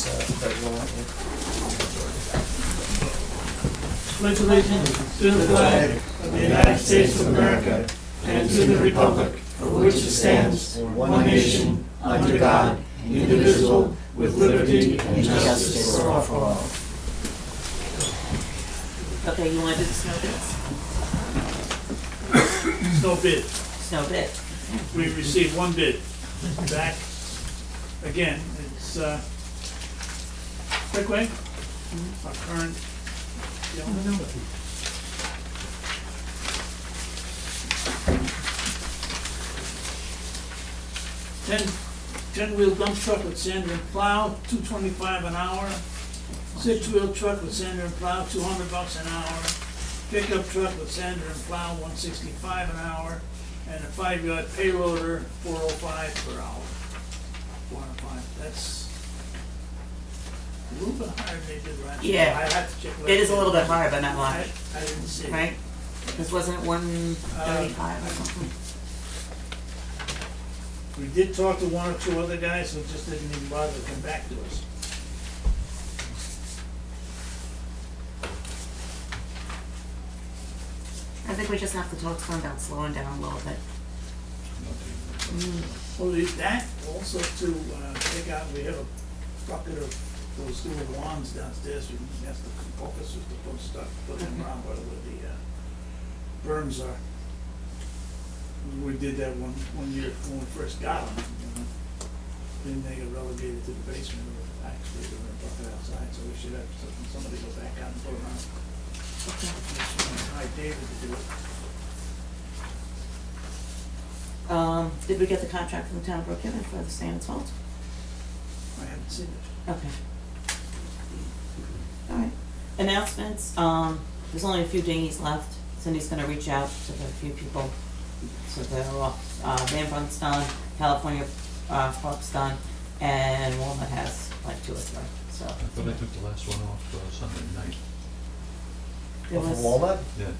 this, that you want, Pledge allegiance to the flag of the United States of America and to the republic for which it stands, one nation, under God, indivisible, with liberty and justice for all. Okay, you want to do the snow bids? No bid. Snow bid. We received one bid back. Again, it's Quickway, our current gentleman. 10-wheel dump truck with sander and plow, $225 an hour. 6-wheel truck with sander and plow, $200 an hour. Pickup truck with sander and plow, $165 an hour. And a 5-yard payloader, $405 per hour. 405. That's a little bit higher than they did last year. Yeah. I have to check. It is a little bit higher, but not much, I didn't see it. right? This wasn't 135 or something. We did talk to one or two other guys who just didn't even bother to come back to us. I think we just have to talk to them about slowing down a little bit. Well, that also to take out, we have a bucket of those little wands downstairs, that's the focus is to put stuff, put them around where the berms are. We did that one year when we first got them, you know. Then they got relegated to the basement, or actually they were in a bucket outside, so we should have somebody go back out and put them around. Hi, David to do it. Did we get the contract from the town of Brookhaven for the sand and salt? I haven't seen it. Okay. All right. Announcements, there's only a few dinghies left. Cindy's gonna reach out to the few people. So they're off, Van Brunt's done, California, Park's done, and Walnut has like 2 or 3, so. I thought I took the last one off Sunday night. It from was- Walmart? Yeah,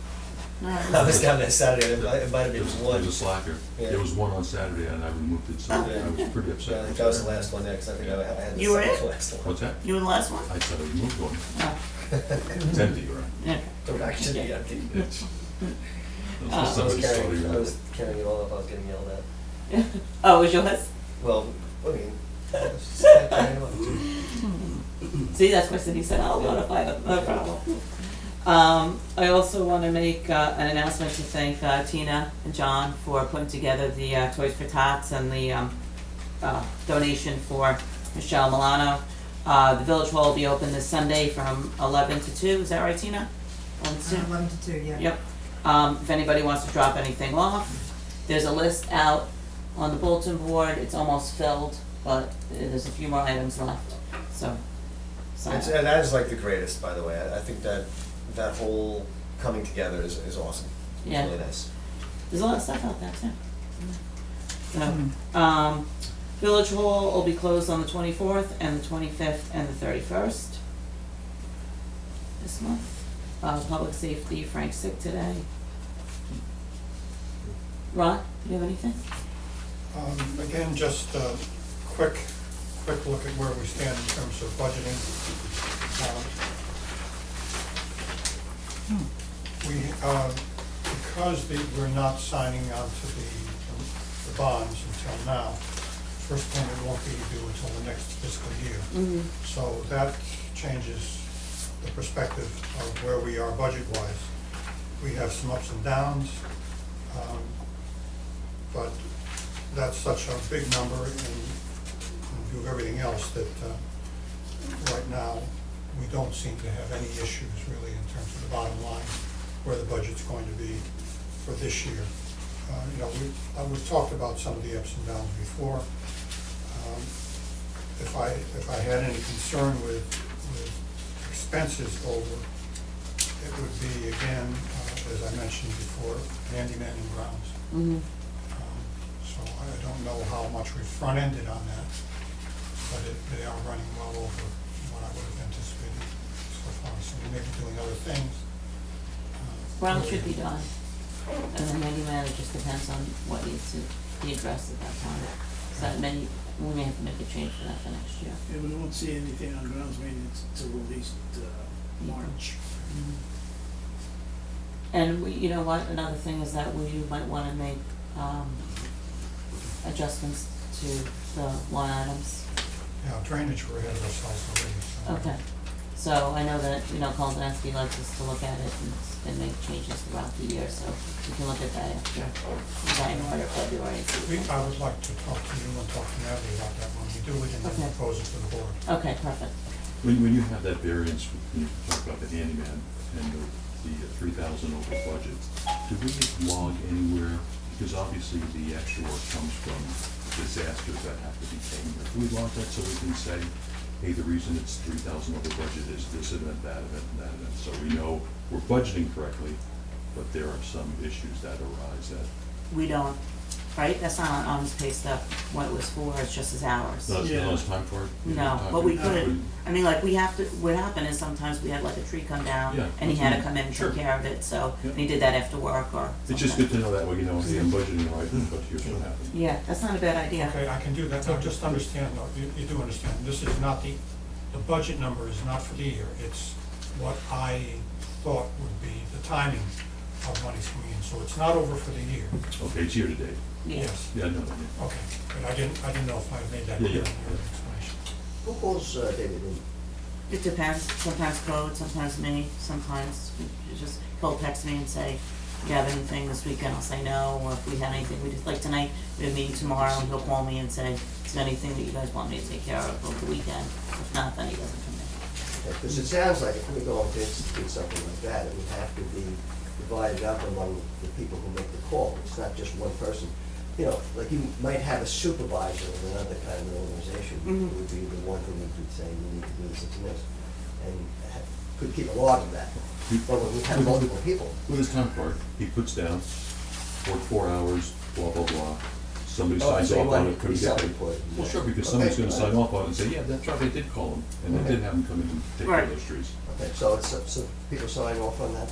No, it I was was- down there Saturday, it might have it been was one. a slacker. Yeah. There was one on Saturday and I removed it, so Oh. I was pretty Yeah, I upset. think that was the last one there, because I think I had the You were second in? to last one. What's that? You were the last one? I said I removed one. Oh, It's empty, right? yeah. Don't actually, yeah, It's. I was Somebody carrying, saw I you. was carrying it all up, I was getting yelled at. Oh, it was yours? Well, I mean, I was just carrying it up. See, that's why Cindy said, I'll notify them, no problem. I also want to make an announcement to thank Tina and John for putting together the Toys for Tots and the donation for Michelle Milano. The Village Hall will be open this Sunday from 11 to 2, is that right, Tina? 11 to 2? 11 to 2, yeah. Yep. If anybody wants to drop anything off, there's a list out on the bulletin board. It's almost filled, but there's a few more items left, so. sign up. And that is like the greatest, by the way, I think that whole coming together is awesome. It's Yeah. really nice. There's a lot of stuff out there too. So, Village Hall will be closed on the 24th and the 25th and the 31st this month. Public safety, Frank's sick today. Ron, do you have anything? Again, just a quick look at where we stand in terms of budgeting. Because we're not signing on to the bonds until now, first payment won't be due until the next fiscal year. Mm-hmm. So that changes the perspective of where we are budget-wise. We have some ups and downs, but that's such a big number in view of everything else that right now we don't seem to have any issues really in terms of the bottom line, where the budget's going to be for this year. You know, we've talked about some of the ups and downs before. If I had any concern with expenses over, it would be, again, as I mentioned before, handyman and grounds. Mm-hmm. So I don't know how much we front-ended on that, but they are running well over what I would have anticipated so far. So we may be doing other things. Brown should be done. And then handyman, it just depends on what needs to be addressed at that time. So that we may have to make a change for that for next year. Yeah, And we won't see anything on grounds maintenance until at least, March. And we, you know what, another thing is that we might wanna make, adjustments to the line items. Yeah, drainage, we're ahead of ourselves already, so. Okay, so I know that, you know, Koldansky likes us to look at it and make changes throughout the year, so we can look at that after January or February. and see. I would like to talk to you and talk to Natalie about that when we do it and then Okay. propose it to the board. Okay, perfect. When you have that variance, when you talk about the handyman and the 3,000 over budget, do we log anywhere, because obviously the extra work comes from disasters that have to be taken care of. Do we log that so we can say, hey, the reason it's 3,000 over budget is this event, that event, and that event, so we know we're budgeting correctly, but there are some issues that arise that, We don't, right? That's not on his pay stub, what it was for, it's just his hours. no, Yeah. it's time for it? You No, have time but for we it? couldn't, I mean, like, we have to, what happened is sometimes we had like a tree come down, Yeah, and he had to that's come in and sure. take care of it, so, Yeah. and he did that after work or It's just something. good to know that way, you know, hey, I'm budgeting right, but here's what happened. Yeah, that's not a bad idea. Okay, I can do that, now just understand, though, you do understand, this is not the budget number is not for the year, it's what I thought would be the timing of money's coming in, so it's not over for the year. Okay, it's year to date. Yeah. Yes, Yeah, no, yeah. okay, but I didn't know if I had made that Yeah, clear in yeah. your explanation. Who calls David in? It depends, sometimes code, sometimes me, sometimes you just call, text me and say, you have anything this weekend, I'll say no, or if we had anything, we just, like tonight, we have a meeting tomorrow, and he'll call me and say, is there anything that you guys want me to take care of over the weekend? If not, then he doesn't come in. Because it sounds like if we're going to institute something like that, it would have to be divided up among the people who make the call. It's not just one person. You know, like you might have a supervisor of another kind of organization who Mhm. would be the one who would say, you need to do this and this, and could keep a log of that. But when we have multiple people, With his time card, he puts down, work 4 hours, blah, blah, blah. Somebody Oh, signs so you off want on it it, to couldn't be get it. self-reported. Well, sure, because Okay, somebody's gonna all sign right. off on it and say, yeah, that's right, I did call him, and they Okay. did have him come in and take care of Right. those trees. okay, so it's, so people sign off on that,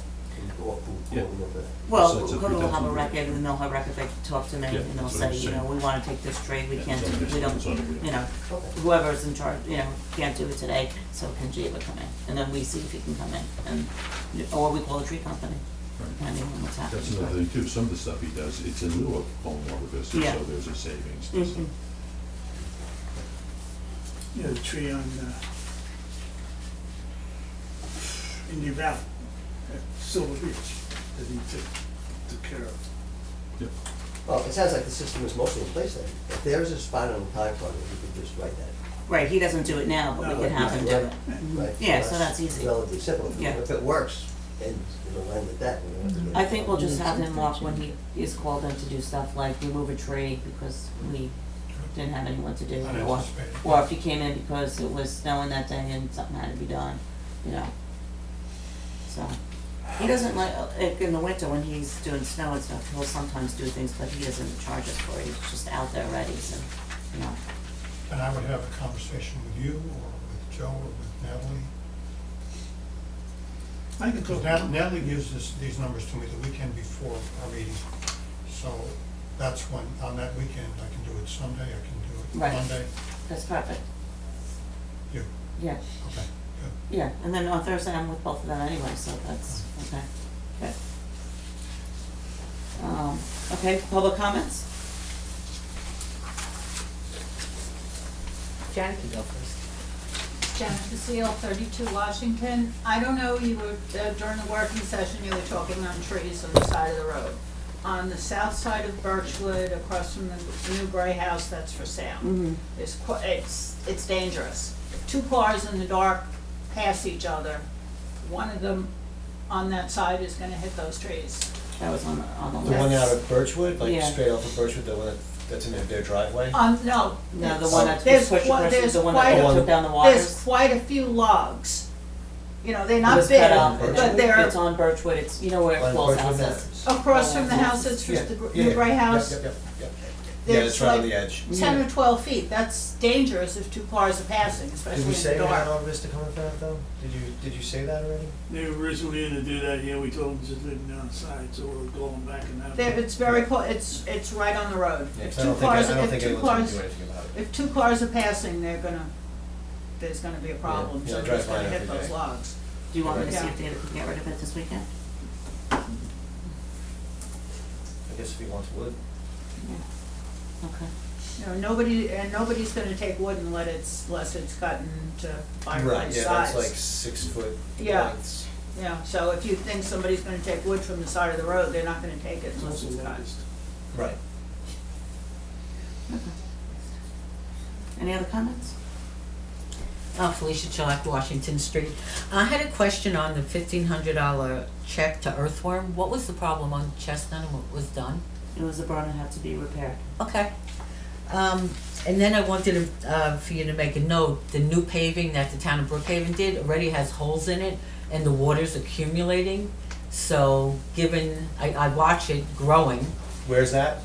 who Yeah. them over that? Well, So it's a code will have a 3,000. record, and they'll have record, they talk to me, Yeah, and they'll that's what say, I'm you know, saying. we wanna take this trade, we Yeah, can't, it's on we the- don't, it's on the- you know, Okay. whoever's in charge, you know, can't do it today, so can Jiva come in? And then we see if he can come in, and, or we call a tree company, Right. depending on what's happening. That's another thing too, some of the stuff he does, it's in lieu of home water business, Yeah. so there's a savings. to Mhm. some. Yeah, the tree on, Indian Valley, at Silver Beach, that he took care of. Yep. Well, it sounds like the system is mostly in place then. If there's a spot on the time card, we could just write that. Right, he doesn't do it now, but we No, could have him do it. Right? Yeah, so that's easy. Relatively simple. Yeah. If it works, and it'll end at that, we don't have to get. I think we'll just have him walk when he is called in to do stuff like remove a tree because we didn't have anyone to do it, or, Unanticipated. or if he came in because it was snowing that day and something had to be done, you know. So, he doesn't like in the winter when he's doing snow and stuff, he'll sometimes do things, but he doesn't charge us for it, he's just out there ready, so, you know. And I would have a conversation with you or with Joe or with Natalie. I can Because talk. Natalie gives these numbers to me the weekend before our meeting. So that's when, on that weekend, I can do it Sunday, I can do it Right. Monday. That's perfect, You, yeah, okay, good. yeah, and then on Thursday I'm with both of them anyway, so that's, okay, good. Okay, public comments? Janet can go first. Janet Basile, 32 Washington. I don't know, you were, during the working session, you were talking on trees on the side of the road. On the south side of Birchwood, across from the new gray house that's for sale. Mm-hmm. It's dangerous. If two cars in the dark pass each other, one of them on that side is gonna hit those trees. That was on the list. The one out of Birchwood, like Yeah. straight off of Birchwood, the one that's in their driveway? No. No, the one that's There's pushed one- across, there's the one quite that a- took down the There's waters. quite a few logs. You know, they're It not was big, cut off. but they're It's on Birchwood, it's, you know where On Paul's Birchwood house is. Manors. across from the house, it's just the Yeah, new yeah, gray yep, house. Yep. Yeah, There's it's right on like the edge. 10 or 12 feet, that's dangerous if two cars are passing, especially Did we in say the we had dark. all this to come in front of though? Did you say that already? They were originally gonna do that, yeah, we told them just leave them outside, so we're going back and that. It's very it's right on the road. Yeah, If 'cause I don't two think cars, I don't if think two anyone's gonna cars, do anything about it. if two cars are passing, they're gonna there's gonna be a problem, Yeah, I somebody's drive by gonna hit every those day. logs. Do you want me to see Yeah. if David can get rid of it this weekend? I guess if he wants wood. Yeah. Okay. You know, nobody's gonna take wood unless it's cut into Right, fireplace yeah, size. that's like 6 foot Yeah. lengths. Yeah, so if you think somebody's gonna take wood from the side of the road, they're not gonna take it It's unless also it's cut. locust. Right. Any other comments? Felicia Chilak, Washington Street. I had a question on the $1,500 check to Earthworm. What was the problem on Chestnut and what was done? It was a burn that had to be repaired. Okay. And then I wanted to, for you to make a note, the new paving that the town of Brookhaven did already has holes in it and the water's accumulating. So given, I watch it growing Where's that?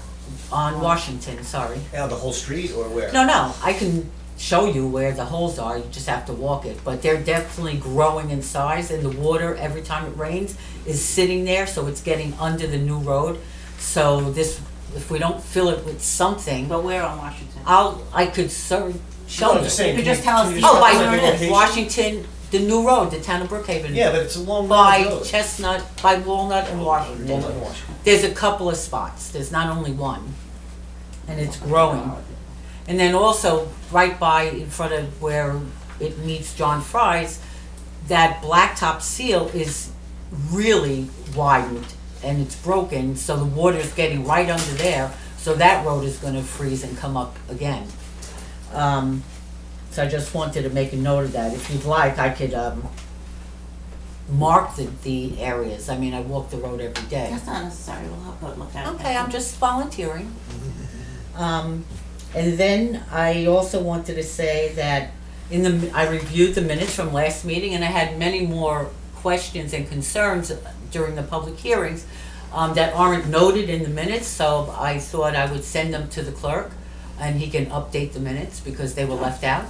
on Washington, sorry. Yeah, the whole street or where? No, I can show you where the holes are, you just have to walk it, but they're definitely growing in size, and the water, every time it rains, is sitting there, so it's getting under the new road. So this, if we don't fill it with something, But where on Washington? I could show No, you. I'm just saying, You could can just tell us can the- just Oh, tell by us the where it is, location? Washington, the new road, the town of Brookhaven. Yeah, but it's a long By road. Chestnut, by Walnut and Washington. Walnut and Washington. There's a couple of spots, there's not only one, and it's growing. And then also, right by, in front of where it meets John Fry's, that blacktop seal is really widened, and it's broken, so the water's getting right under there, so that road is gonna freeze and come up again. So I just wanted to make a note of that. If you'd like, I could, mark the areas. I mean, I walk the road every day. That's not necessary, we'll have to look at it. Okay, I'm just volunteering. And then I also wanted to say that I reviewed the minutes from last meeting, and I had many more questions and concerns during the public hearings that aren't noted in the minutes, so I thought I would send them to the clerk and he can update the minutes because they were left out.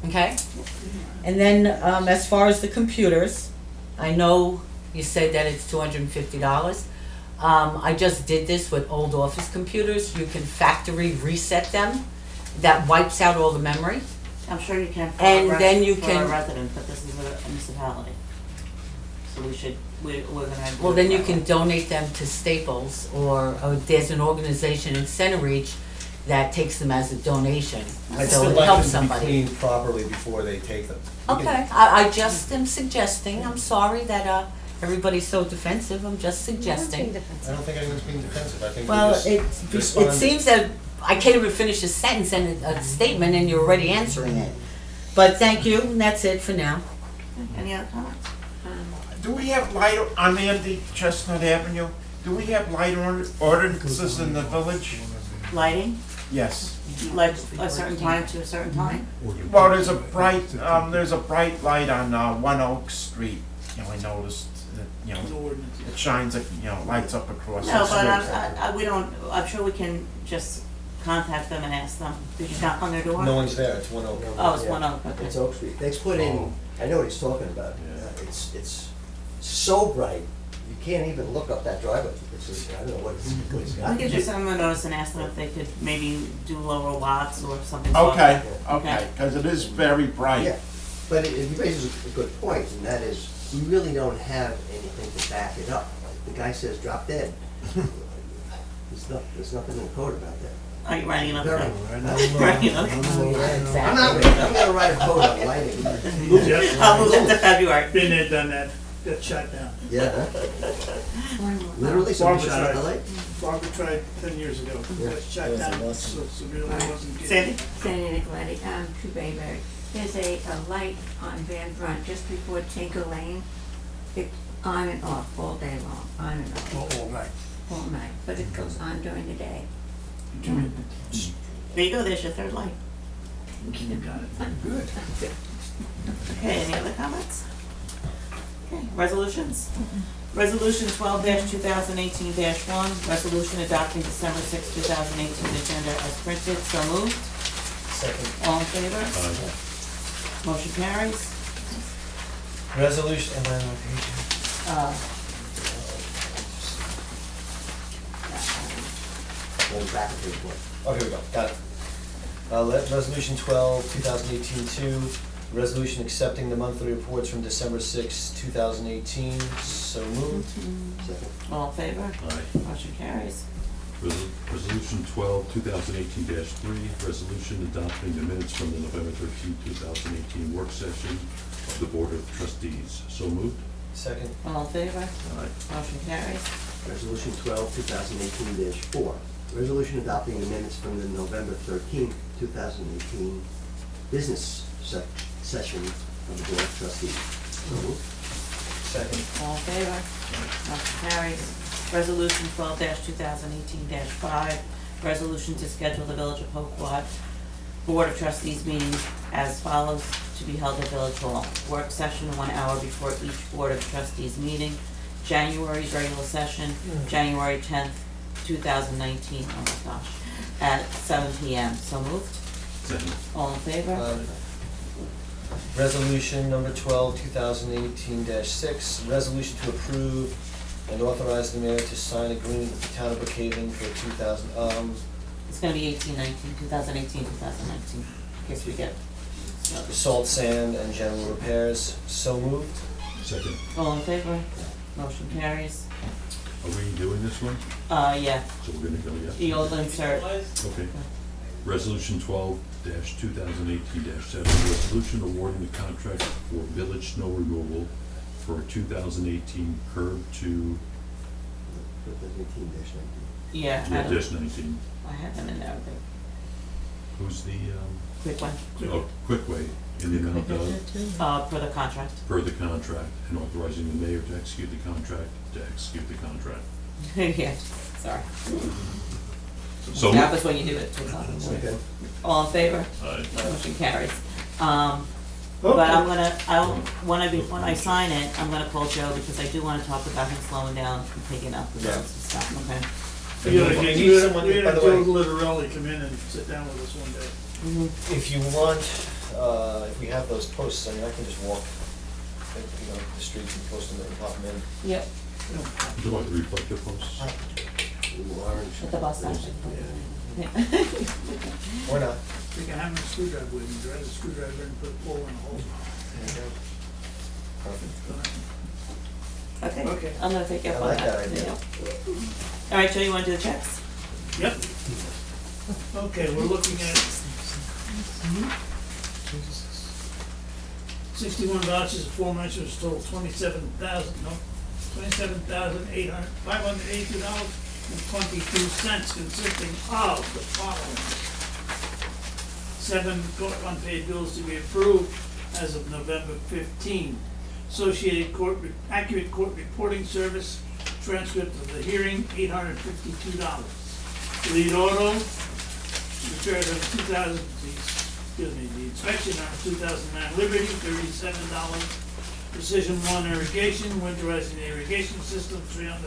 Okay? And then as far as the computers, I know you said that it's $250. I just did this with old office computers. You can factory reset them. That wipes out all the memory. I'm sure you can for And then you for a can- resident, but this is a municipality. So we're gonna. Well, then you can donate them to Staples, or there's an organization in Center Reach that takes them as a donation. I'd So still it like helps them to be somebody. cleaned properly before they take them. You can- Okay, I just am suggesting, I'm sorry that everybody's so defensive, I'm just suggesting. I don't think anyone's being defensive, I think we Well, just it respond. seems that I can't even finish a sentence and a statement and you're already answering it. But thank you, and that's it for now. Any other comments? Do we have light on Andy Chestnut Avenue? Do we have light ordinances in the village? Lighting, Yes. like a certain time to a certain time? Well, there's a bright light on 1 Oak Street. You know, I noticed that, No ordinance. it shines, lights up across No, the but street. we don't, I'm sure we can just contact them and ask them. Did you knock on their door? No one's there, it's 1 Oak. Oh, it's Yeah, 1 Oak, okay. It's Oak Street. They put in, I know what he's talking about. It's so bright, you can't even look up that driveway. I don't know what it's got. We could just send them a notice and ask them if they could maybe do lower watts or something. Okay, Okay. okay, because it is very bright. Yeah, but it raises a good point, and that is, we really don't have anything to back it up. The guy says drop dead. There's nothing in the code about that. Are you writing up? Very. Writing up? I'm not, I'm gonna write a code on lighting. I'll move it to February. Been there, done that, got shut down. Yeah, literally, somebody shut out the light? Barbara tried 10 years ago, Yeah. got shut down, so severely wasn't getting. Sandy? Sandy Nicoletti, 2 Bayberry. There's a light on Van Brunt just before Tinker Lane. It's on and off all day long, on and off, All night. all night, but it goes on during the day. There you go, there's your third light. You got it. Good. Okay, any other comments? Okay, resolutions? Resolution 12-2018-1, resolution adopting December 6, 2018 agenda as printed, so moved. Second. All in favor? Aye. Motion carries. Resolution, and then, Uh, Going back to the point. okay, we go, got it. Resolution 12, 2018-2, Resolution accepting the monthly reports from December 6, 2018. So moved. Second. All in favor? Aye. Motion carries. Resolution 12, 2018-3, resolution adopting the minutes from the November 13, 2018 work session of the Board of Trustees. So moved. Second. All in favor? Aye. Motion carries. Resolution 12, 2018-4, resolution adopting the minutes from the November 13, 2018 business session of the Board of Trustees. So moved. Second. All in favor? Motion carries. Resolution 12-2018-5, resolution to schedule the Village of Poquott Board of Trustees meetings as follows to be held at Village Hall. Work session 1 hour before each Board of Trustees meeting. January's regular session, January 10th, 2019, oh my gosh, at 7 p.m. So moved. Second. All in favor? Resolution number 12, 2018-6, resolution to approve and authorize the mayor to sign agreement with the town of Brookhaven for 2000, It's gonna be 2018, 2019, in case we get. salt, sand, and general repairs. So moved. Second. All in favor? Motion carries. Are we doing this one? Yeah, So we're gonna go, yeah? you'll insert. Okay. Resolution 12-2018-7, resolution awarding the contract for village snow removal for 2018 curb to, 2018-19. Yeah, I yeah, don't- dash 19. I have them in there, but Who's the, quick one, Quickway, in the amount of, for the contract. per the contract, and authorizing the mayor to execute the contract, Yeah, sorry. So, That was when you do it, 2 o'clock in the morning. Second. All in favor? Aye. Motion carries. But I'm gonna, when I sign it, I'm gonna call Joe because I do wanna talk about him slowing down and picking up the roads and stuff, okay? We gotta You get, need someone, we by gotta the way- Joe Literelli come in and sit down with us one day. If you want, if we have those posts, I mean, I can just walk, the streets and post them and pop them in. Yep, do I reflect the posts? Ooh, orange. at the bus stop. Yeah. Yeah. Or not. Take a hammer and screwdriver with me, drive the screwdriver and put a pole in the hole. Perfect. Okay, Okay. I'm gonna take you I up on like that. that idea. Yeah. All right, Joe, you wanna do the checks? Yep. Okay, we're looking at 61 vouchers, aforementioned, total $582.22, consisting of the following. 7 unpaid bills to be approved as of November 15. Associated Accurate Court Reporting Service, transcript of the hearing, $852. Lead auto, repairs on the inspection on 2009 Liberty, $37. Precision One Irrigation, winterizing the irrigation system, $300.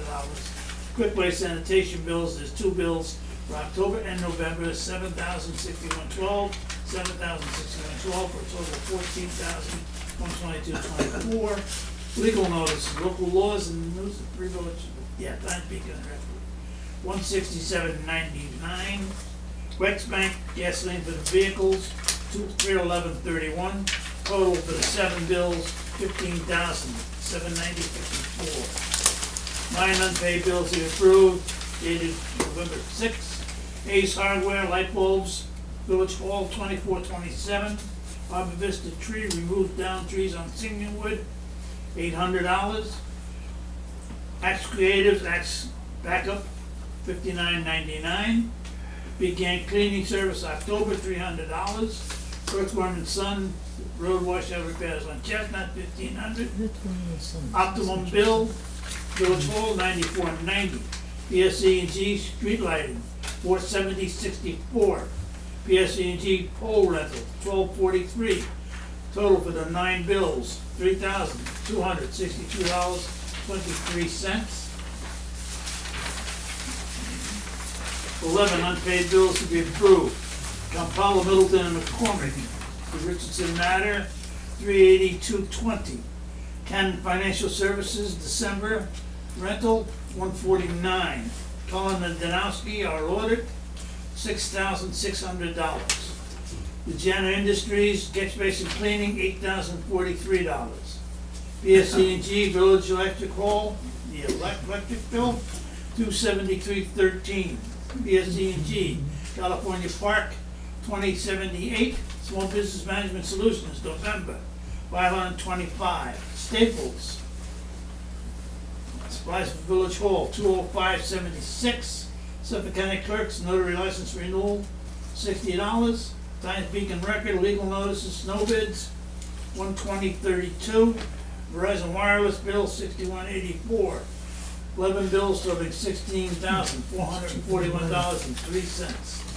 Quickway sanitation bills, there's 2 bills for October and November, $7,061.12, $7,061.12, for a total of $14,122.24. Legal notices, local laws and news of Free Village, Times Beacon and Redwood. $167.99. Wex Bank gasoline for the vehicles, $311.31. Total for the 7 bills, $15,790.54. 9 unpaid bills to be approved, dated November 6th. Ace Hardware light bulbs, Village Hall, 2427. Arbor Vista tree, removed down trees on Singlewood, $800. Axe Creatives, Axe Backup, $59.99. Big Gang Cleaning Service, October, $300. Earthworm and Son, road washout repairs on Chestnut, $1,500. Optimum Bill, Village Hall, $94.90. PSE&G Street Lighting, $470.64. PSE&G Pole Rental, $12.43. Total for the 9 bills, $3,262.23. 11 unpaid bills to be approved. Kampala, Middleton, and McCormick, the Richardson matter, $382.20. Cannon Financial Services, December rental, $149. Cullen and Danowski, our audit, $6,600. The Jana Industries, catch basin cleaning, $8,043. BSC&G Village Electric Hall, the electric bill, $273.13. BSC&G California Park, $20.78. Small Business Management Solutions, November, $525. Staples, supplies for Village Hall, $205.76. Suffolk County Clerk's notary license renewal, $60. Times Beacon Record, legal notices, snow bids, $120.32. Verizon Wireless bill, $61.84. 11 bills totaling $16,441.03.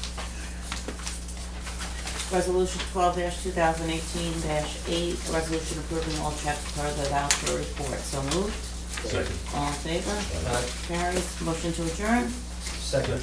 Resolution 12-2018-8, a resolution approving all checks per the voucher report. So moved. Second. All in favor? Aye. Carries. Motion to adjourn. Second.